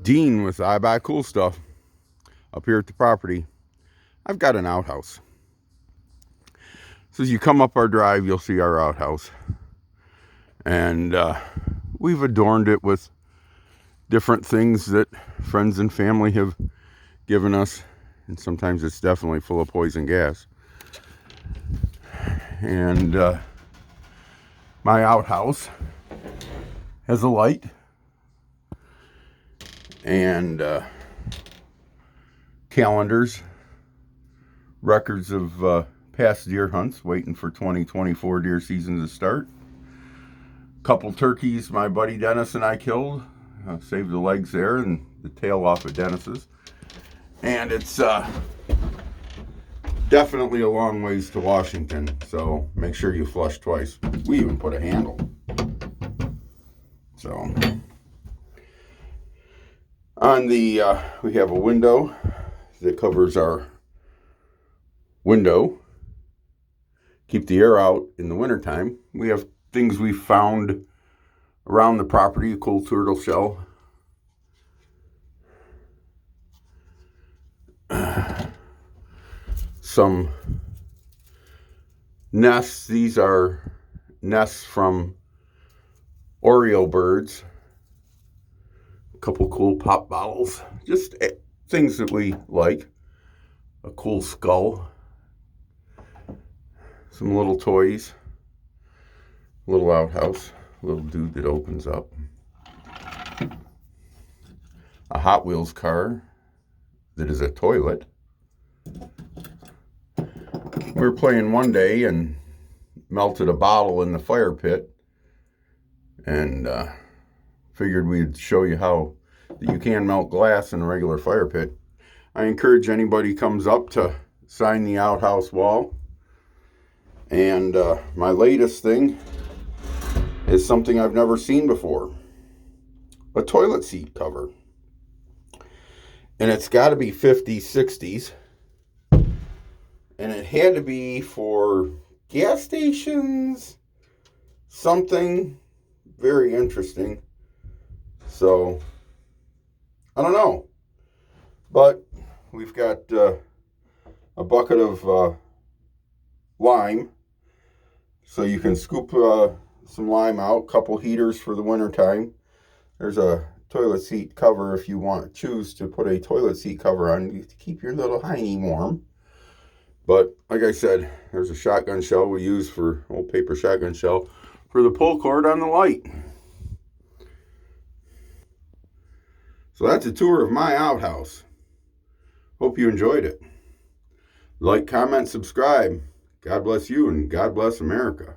Dean with I Buy Cool Stuff up here at the property. I've got an outhouse. So as you come up our drive, you'll see our outhouse. And we've adorned it with different things that friends and family have given us. And sometimes it's definitely full of poison gas. And my outhouse has a light and calendars, records of past deer hunts, waiting for 2024 deer season to start. Couple turkeys my buddy Dennis and I killed. Saved the legs there and the tail off of Dennis's. And it's definitely a long ways to Washington, so make sure you flush twice. We even put a handle. So on the we have a window that covers our window, keep the air out in the wintertime. We have things we found around the property, a cool turtle shell, some nests. These are nests from Oriole birds, a couple cool pop bottles, just things that we like, a cool skull, some little toys, little outhouse, little dude that opens up, a Hot Wheels car that is a toilet. We were playing one day and melted a bottle in the fire pit, and figured we'd show you how you can melt glass in a regular fire pit. I encourage anybody comes up to sign the outhouse wall. And my latest thing is something I've never seen before, a toilet seat cover. And it's got to be 50s, 60s. And it had to be for gas stations, something very interesting. So, I don't know. But we've got a bucket of lime. So you can scoop some lime out, couple heaters for the winter time. There's a toilet seat cover if you want to choose to put a toilet seat cover on to keep your little hiney warm. But like I said, there's a shotgun shell we use for old paper shotgun shell for the pull cord on the light. So that's a tour of my outhouse. Hope you enjoyed it. Like, comment, subscribe. God bless you and God bless America.